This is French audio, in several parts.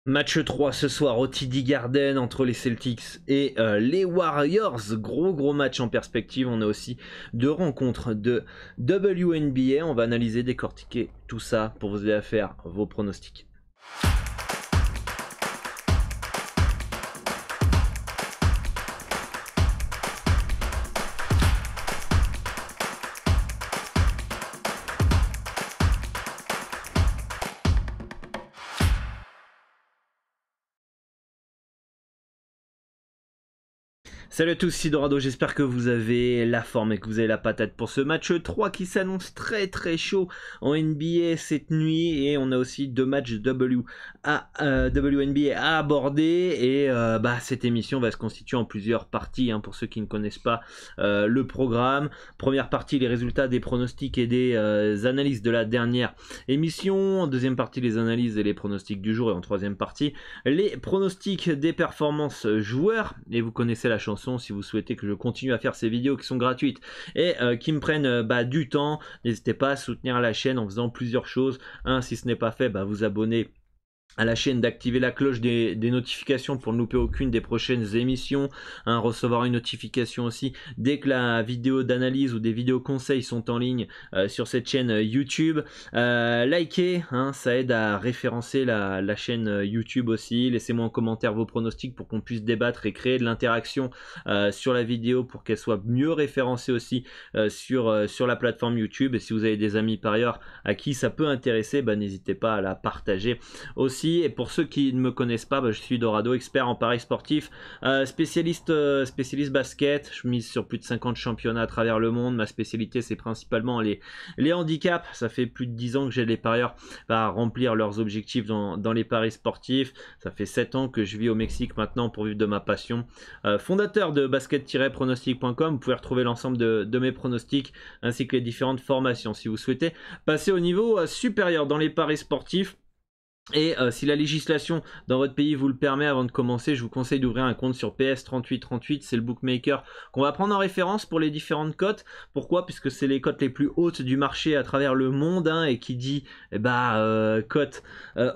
Match 3 ce soir au TD Garden entre les Celtics et les Warriors. Gros match en perspective. On a aussi deux rencontres de WNBA. On va analyser, décortiquer tout ça pour vous aider à faire vos pronostics. Salut à tous, c'est Dorado, j'espère que vous avez la forme et que vous avez la patate pour ce match 3 qui s'annonce très chaud en NBA cette nuit, et on a aussi deux matchs WNBA à aborder, et cette émission va se constituer en plusieurs parties pour ceux qui ne connaissent pas le programme. Première partie, les résultats des pronostics et des analyses de la dernière émission. En deuxième partie, les analyses et les pronostics du jour, et en troisième partie, les pronostics des performances joueurs. Et vous connaissez la chanson, si vous souhaitez que je continue à faire ces vidéos qui sont gratuites et qui me prennent du temps, n'hésitez pas à soutenir la chaîne en faisant plusieurs choses. Si ce n'est pas fait, vous abonner à la chaîne, d'activer la cloche des notifications pour ne louper aucune des prochaines émissions, recevoir une notification aussi dès que la vidéo d'analyse ou des vidéos conseils sont en ligne sur cette chaîne YouTube. Likez, ça aide à référencer la chaîne YouTube aussi. Laissez-moi en commentaire vos pronostics pour qu'on puisse débattre et créer de l'interaction sur la vidéo pour qu'elle soit mieux référencée aussi sur la plateforme YouTube. Et si vous avez des amis par ailleurs à qui ça peut intéresser, n'hésitez pas à la partager aussi. Et pour ceux qui ne me connaissent pas, je suis Dorado, expert en paris sportif, spécialiste basket. Je mise sur plus de 50 championnats à travers le monde. Ma spécialité, c'est principalement les handicaps. Ça fait plus de 10 ans que j'aide les parieurs à remplir leurs objectifs dans les paris sportifs. Ça fait 7 ans que je vis au Mexique maintenant pour vivre de ma passion. Fondateur de basket-pronostic.com, vous pouvez retrouver l'ensemble de mes pronostics ainsi que les différentes formations si vous souhaitez passer au niveau supérieur dans les paris sportifs. Et si la législation dans votre pays vous le permet, avant de commencer, je vous conseille d'ouvrir un compte sur PS3838. C'est le bookmaker qu'on va prendre en référence pour les différentes cotes. Pourquoi? Puisque c'est les cotes les plus hautes du marché à travers le monde, et qui dit cote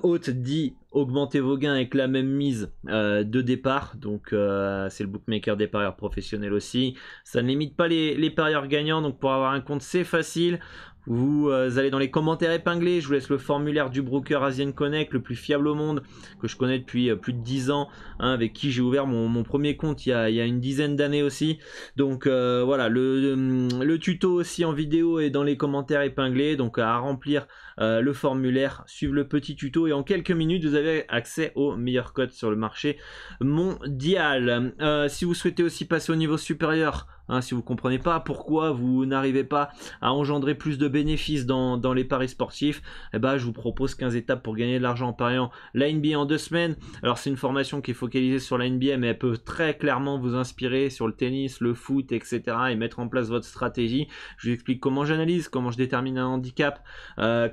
haute dit augmentez vos gains avec la même mise de départ. Donc c'est le bookmaker des parieurs professionnels aussi. Ça ne limite pas les parieurs gagnants, donc pour avoir un compte c'est facile. Vous allez dans les commentaires épinglés, je vous laisse le formulaire du broker Asian Connect, le plus fiable au monde, que je connais depuis plus de 10 ans, avec qui j'ai ouvert mon premier compte il y a une dizaine d'années aussi. Donc voilà, le tuto aussi en vidéo est dans les commentaires épinglés, donc à remplir le formulaire, suivre le petit tuto, et en quelques minutes vous avez accès aux meilleurs codes sur le marché mondial. Si vous souhaitez aussi passer au niveau supérieur, si vous ne comprenez pas pourquoi vous n'arrivez pas à engendrer plus de bénéfices dans les paris sportifs, je vous propose 15 étapes pour gagner de l'argent en pariant la NBA en 2 semaines. Alors c'est une formation qui est focalisée sur la NBA, mais elle peut très clairement vous inspirer sur le tennis, le foot, etc. et mettre en place votre stratégie. Je vous explique comment j'analyse, comment je détermine un handicap,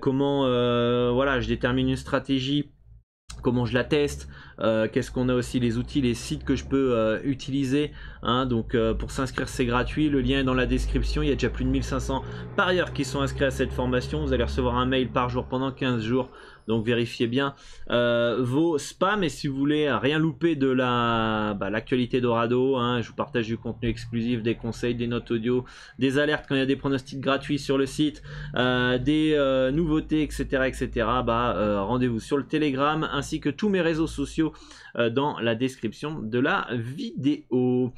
comment je détermine une stratégie, comment je la teste, qu'est-ce qu'on a aussi, les outils, les sites que je peux utiliser. Donc pour s'inscrire c'est gratuit, le lien est dans la description. Il y a déjà plus de 1500 parieurs qui sont inscrits à cette formation. Vous allez recevoir un mail par jour pendant 15 jours. Donc vérifiez bien vos spams. Et si vous voulez rien louper de l'actualité Dorado, je vous partage du contenu exclusif, des conseils, des notes audio, des alertes quand il y a des pronostics gratuits sur le site, des nouveautés, etc. Rendez-vous sur le Telegram ainsi que tous mes réseaux sociaux dans la description de la vidéo.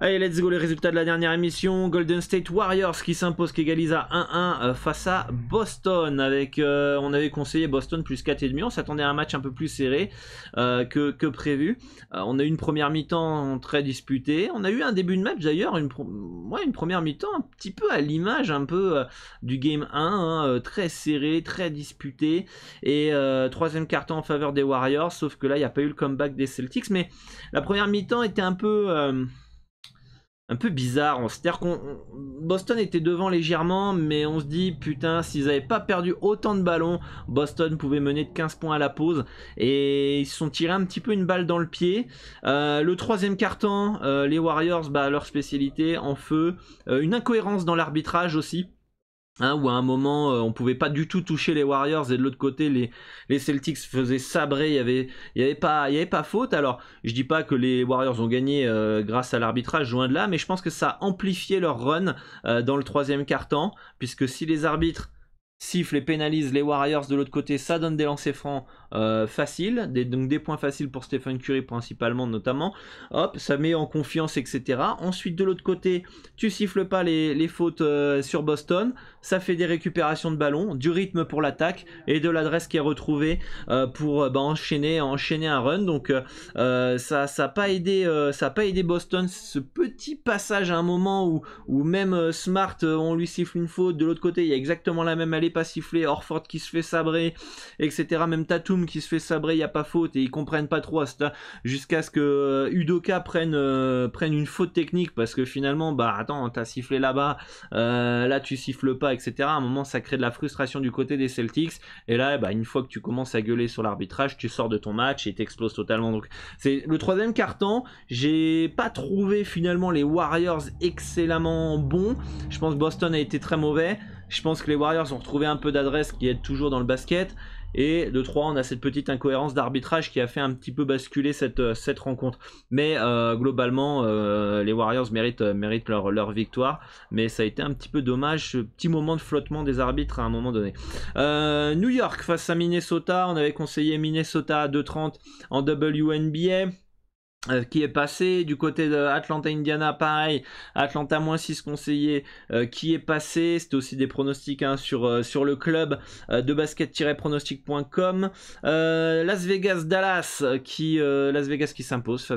Allez, let's go, les résultats de la dernière émission. Golden State Warriors qui s'impose, qui égalise à 1-1 face à Boston. On avait conseillé Boston plus 4,5. On s'attendait à un match un peu plus serré que prévu. On a eu une première mi-temps très disputée. On a eu un début de match d'ailleurs, une première mi-temps un petit peu à l'image un peu du Game 1, très serré, très disputé. Et troisième carton en faveur des Warriors, sauf que là il n'y a pas eu le comeback des Celtics. Mais la première mi-temps était un peu bizarre. C'est-à-dire Boston était devant légèrement, mais on se dit putain, s'ils n'avaient pas perdu autant de ballons, Boston pouvait mener de 15 points à la pause, et ils se sont tirés un petit peu une balle dans le pied. Le troisième quart-temps, les Warriors, leur spécialité en feu, une incohérence dans l'arbitrage aussi. Hein, où à un moment on pouvait pas du tout toucher les Warriors et de l'autre côté les Celtics faisaient sabrer, il y avait pas faute. Alors je dis pas que les Warriors ont gagné grâce à l'arbitrage, loin de là, mais je pense que ça a amplifié leur run dans le troisième quart-temps, puisque si les arbitres sifflent et pénalisent les Warriors de l'autre côté, ça donne des lancers francs faciles, donc des points faciles pour Stephen Curry principalement notamment. Hop, ça met en confiance, etc. Ensuite de l'autre côté, tu siffles pas les fautes sur Boston, ça fait des récupérations de ballon, du rythme pour l'attaque et de l'adresse qui est retrouvée pour enchaîner un run. Donc ça a pas aidé Boston, ce petit passage à un moment où même Smart, on lui siffle une faute, de l'autre côté il y a exactement la même, elle est pas sifflée, Horford qui se fait sabrer, etc. Même Tatum qui se fait sabrer, il n'y a pas faute, et ils comprennent pas trop jusqu'à ce que Udoka prenne une faute technique, parce que finalement, bah attends, t'as sifflé là-bas, là tu siffles pas, etc. À un moment, ça crée de la frustration du côté des Celtics, et là, bah, une fois que tu commences à gueuler sur l'arbitrage, tu sors de ton match et t'exploses totalement. Donc, c'est le troisième quart-temps. J'ai pas trouvé finalement les Warriors excellemment bons. Je pense que Boston a été très mauvais. Je pense que les Warriors ont retrouvé un peu d'adresse qui est toujours dans le basket. Et de 3, on a cette petite incohérence d'arbitrage qui a fait un petit peu basculer cette rencontre. Mais globalement, les Warriors méritent leur victoire. Mais ça a été un petit peu dommage, ce petit moment de flottement des arbitres à un moment donné. New York face à Minnesota. On avait conseillé Minnesota à 2,30 en WNBA. Qui est passé du côté de Atlanta Indiana, pareil, Atlanta -6 conseillé, qui est passé. C'était aussi des pronostics sur le club de basket-pronostic.com. Las Vegas Dallas qui s'impose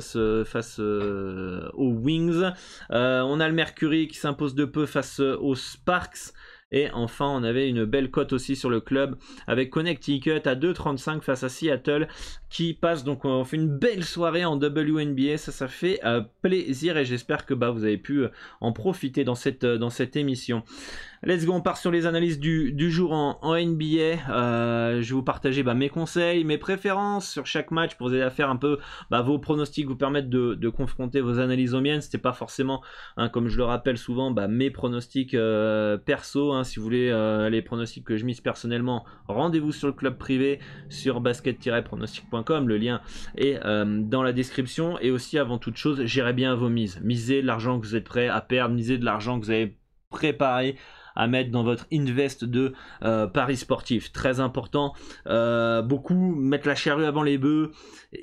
face aux Wings. On a le Mercury qui s'impose de peu face aux Sparks. Et enfin, on avait une belle cote aussi sur le club avec Connecticut à 2,35 face à Seattle qui passe. Donc on fait une belle soirée en WNBA, ça fait plaisir, et j'espère que vous avez pu en profiter dans cette émission. Let's go, on part sur les analyses du jour en NBA. Je vais vous partager mes conseils, mes préférences sur chaque match pour vous aider à faire un peu vos pronostics, vous permettre de confronter vos analyses aux miennes. C'était pas forcément, comme je le rappelle souvent, mes pronostics perso. Si vous voulez les pronostics que je mise personnellement, rendez-vous sur le club privé sur basket-pronostic.com. Le lien est dans la description. Et aussi, avant toute chose, gérez bien vos mises. Misez de l'argent que vous êtes prêt à perdre, misez de l'argent que vous avez préparé à mettre dans votre invest de paris sportif. Très important. Beaucoup mettent la charrue avant les bœufs.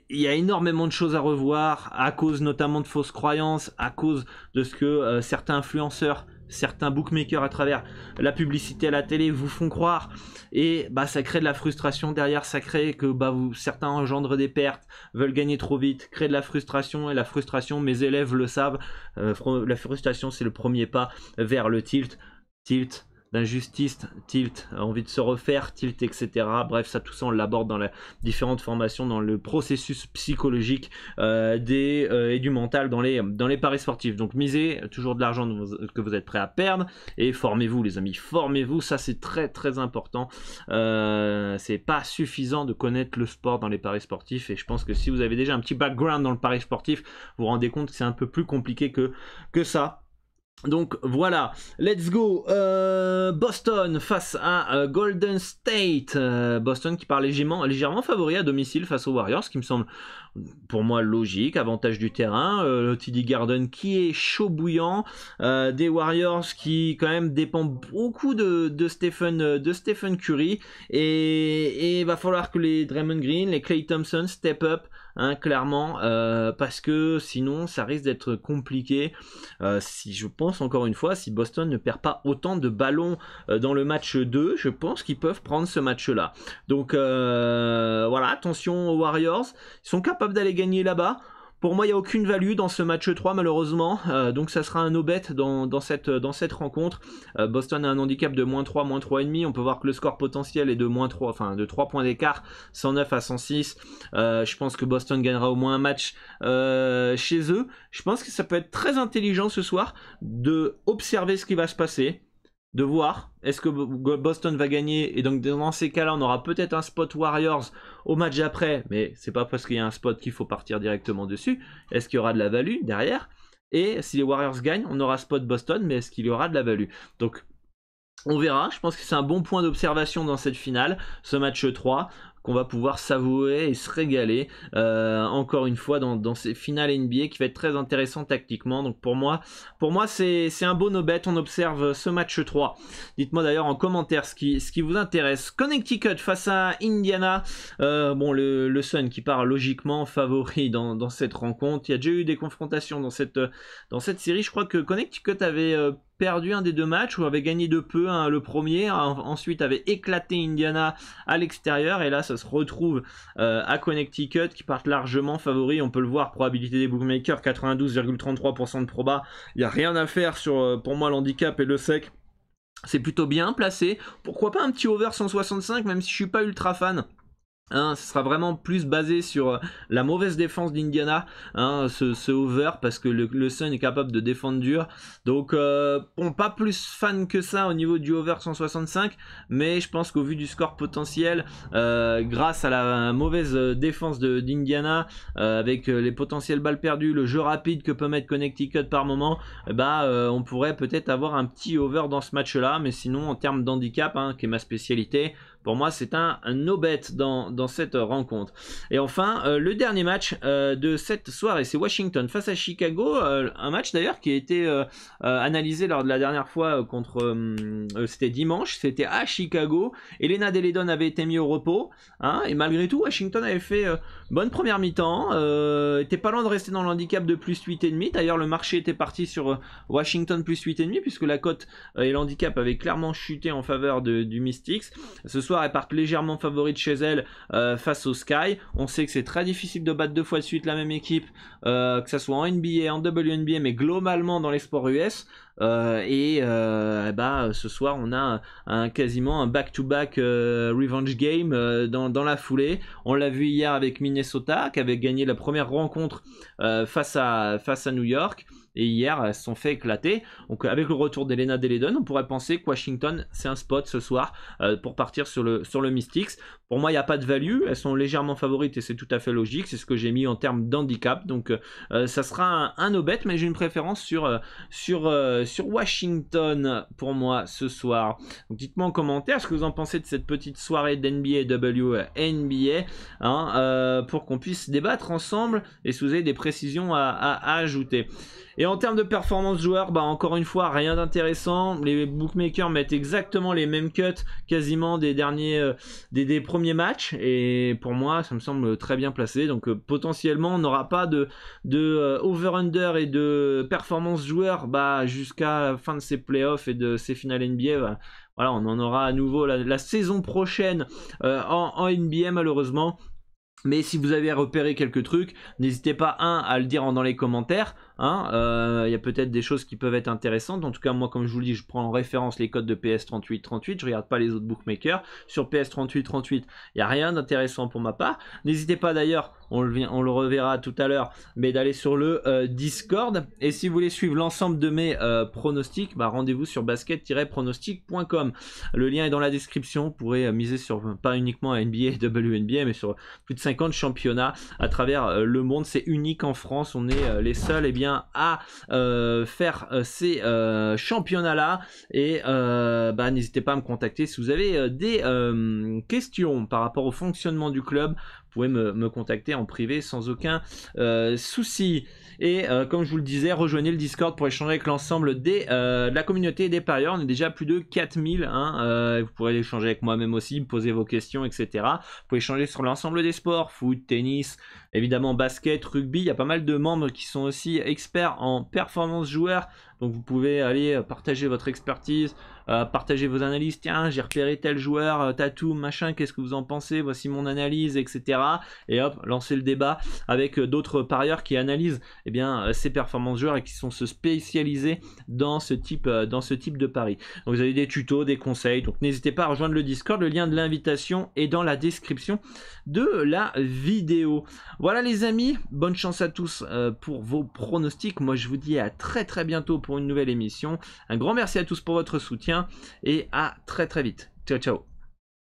Il y a énormément de choses à revoir à cause notamment de fausses croyances, à cause de ce que certains influenceurs, certains bookmakers à travers la publicité à la télé vous font croire, et ça crée de la frustration derrière, ça crée que certains engendrent des pertes, veulent gagner trop vite, crée de la frustration, et la frustration, mes élèves le savent, la frustration c'est le premier pas vers le tilt, d'injustice, tilt, envie de se refaire, tilt, etc. Bref, ça tout ça on l'aborde dans les différentes formations, dans le processus psychologique et du mental dans les paris sportifs. Donc misez toujours de l'argent que vous êtes prêt à perdre, et formez-vous les amis, formez-vous, ça c'est très très important. C'est pas suffisant de connaître le sport dans les paris sportifs, et je pense que si vous avez déjà un petit background dans le pari sportif, vous vous rendez compte que c'est un peu plus compliqué que ça. Donc voilà, let's go. Boston face à Golden State. Boston qui part légèrement favori à domicile face aux Warriors, ce qui me semble pour moi logique, avantage du terrain. Le TD Garden qui est chaud bouillant, des Warriors qui quand même dépendent beaucoup de Stephen Curry, et il va falloir que les Draymond Green, les Klay Thompson step up, clairement, parce que sinon ça risque d'être compliqué. Si je pense encore une fois, si Boston ne perd pas autant de ballons dans le match 2, je pense qu'ils peuvent prendre ce match là. Donc voilà, attention aux Warriors, ils sont capables d'aller gagner là-bas. Pour moi, il n'y a aucune value dans ce match 3 malheureusement, donc ça sera un no-bet dans cette rencontre. Boston a un handicap de -3, -3,5. On peut voir que le score potentiel est de -3, enfin de 3 points d'écart, 109 à 106. Je pense que Boston gagnera au moins un match chez eux. Je pense que ça peut être très intelligent ce soir de observer ce qui va se passer, de voir est-ce que Boston va gagner, et donc dans ces cas-là on aura peut-être un spot Warriors au match après, mais c'est pas parce qu'il y a un spot qu'il faut partir directement dessus. Est-ce qu'il y aura de la value derrière? Et si les Warriors gagnent, on aura spot Boston, mais est-ce qu'il y aura de la value? Donc On verra, je pense que c'est un bon point d'observation dans cette finale, ce match 3, qu'on va pouvoir savourer et se régaler encore une fois dans ces finales NBA qui va être très intéressant tactiquement. Donc pour moi c'est un beau no-bet. On observe ce match 3. Dites-moi d'ailleurs en commentaire ce qui vous intéresse. Connecticut face à Indiana. Bon, le Sun qui part logiquement favori dans cette rencontre. Il y a déjà eu des confrontations dans cette série. Je crois que Connecticut avait perdu un des deux matchs ou avait gagné de peu le premier, ensuite avait éclaté Indiana à l'extérieur, et là ça se retrouve à Connecticut qui partent largement favoris. On peut le voir, probabilité des bookmakers 92,33% de proba. Il n'y a rien à faire sur pour moi l'handicap et le sec, c'est plutôt bien placé. Pourquoi pas un petit over 165, même si je suis pas ultra fan. Ce sera vraiment plus basé sur la mauvaise défense d'Indiana, ce over, parce que le Sun est capable de défendre dur. Donc bon, pas plus fan que ça au niveau du over 165, mais je pense qu'au vu du score potentiel, grâce à la mauvaise défense d'Indiana, avec les potentielles balles perdues, le jeu rapide que peut mettre Connecticut par moment, on pourrait peut-être avoir un petit over dans ce match là. Mais sinon, en termes d'handicap, qui est ma spécialité, pour moi c'est un no-bet dans cette rencontre. Et enfin le dernier match de cette soirée, c'est Washington face à Chicago, un match d'ailleurs qui a été analysé lors de la dernière fois contre c'était dimanche, c'était à Chicago. Elena Deledon avait été mis au repos, et malgré tout Washington avait fait bonne première mi-temps, était pas loin de rester dans l'handicap de plus 8,5. D'ailleurs le marché était parti sur Washington plus 8,5 puisque la cote et l'handicap avaient clairement chuté en faveur du Mystics. Ce soir elle part légèrement favorite chez elle face au Sky. On sait que c'est très difficile de battre deux fois de suite la même équipe, que ce soit en NBA, en WNBA, mais globalement dans les sports US. Ce soir on a quasiment un back-to-back revenge game dans la foulée. On l'a vu hier avec Minnesota qui avait gagné la première rencontre face à New York. Et hier, elles se sont fait éclater. Donc avec le retour d'Elena Deledon, on pourrait penser que Washington, c'est un spot ce soir pour partir sur le Mystics. Pour moi, il n'y a pas de value. Elles sont légèrement favorites et c'est tout à fait logique. C'est ce que j'ai mis en termes d'handicap. Donc ça sera un no-bet, mais j'ai une préférence sur Washington pour moi ce soir. Donc dites-moi en commentaire ce que vous en pensez de cette petite soirée d'NBA et WNBA, pour qu'on puisse débattre ensemble et si vous avez des précisions à ajouter. Et en termes de performance joueur, encore une fois, rien d'intéressant. Les bookmakers mettent exactement les mêmes cuts quasiment des derniers, des premiers matchs. Et pour moi, ça me semble très bien placé. Donc potentiellement, on n'aura pas de over-under et de performance joueur jusqu'à la fin de ces playoffs et de ces finales NBA. Voilà, on en aura à nouveau la saison prochaine en NBA malheureusement. Mais si vous avez repéré quelques trucs, n'hésitez pas à le dire dans les commentaires. Y a peut-être des choses qui peuvent être intéressantes. En tout cas, moi, comme je vous le dis, je prends en référence les codes de PS3838. Je regarde pas les autres bookmakers. Sur PS3838, il n'y a rien d'intéressant pour ma part. N'hésitez pas d'ailleurs, on le reverra tout à l'heure, mais d'aller sur le Discord. Et si vous voulez suivre l'ensemble de mes pronostics, rendez-vous sur basket-pronostic.com. Le lien est dans la description. Vous pourrez miser sur pas uniquement NBA et WNBA, mais sur plus de 50 championnats à travers le monde. C'est unique en France. On est les seuls à faire ces championnats là. Et n'hésitez pas à me contacter si vous avez des questions par rapport au fonctionnement du club. Vous pouvez me contacter en privé sans aucun souci. Et comme je vous le disais, rejoignez le Discord pour échanger avec l'ensemble de la communauté des parieurs. On est déjà plus de 4000. Vous pourrez échanger avec moi-même aussi, me poser vos questions, etc. Vous pouvez échanger sur l'ensemble des sports, foot, tennis, évidemment basket, rugby. Il y a pas mal de membres qui sont aussi experts en performance joueur. Donc vous pouvez aller partager votre expertise, partager vos analyses. Tiens, j'ai repéré tel joueur, tatou, machin, qu'est-ce que vous en pensez? Voici mon analyse, etc. Et hop, lancer le débat avec d'autres parieurs qui analysent ces performances joueurs et qui sont spécialisés dans ce type de pari. Donc vous avez des tutos, des conseils. Donc n'hésitez pas à rejoindre le Discord. Le lien de l'invitation est dans la description de la vidéo. Voilà les amis, bonne chance à tous pour vos pronostics. Moi je vous dis à très très bientôt pour une nouvelle émission. Un grand merci à tous pour votre soutien et à très très vite. Ciao ciao.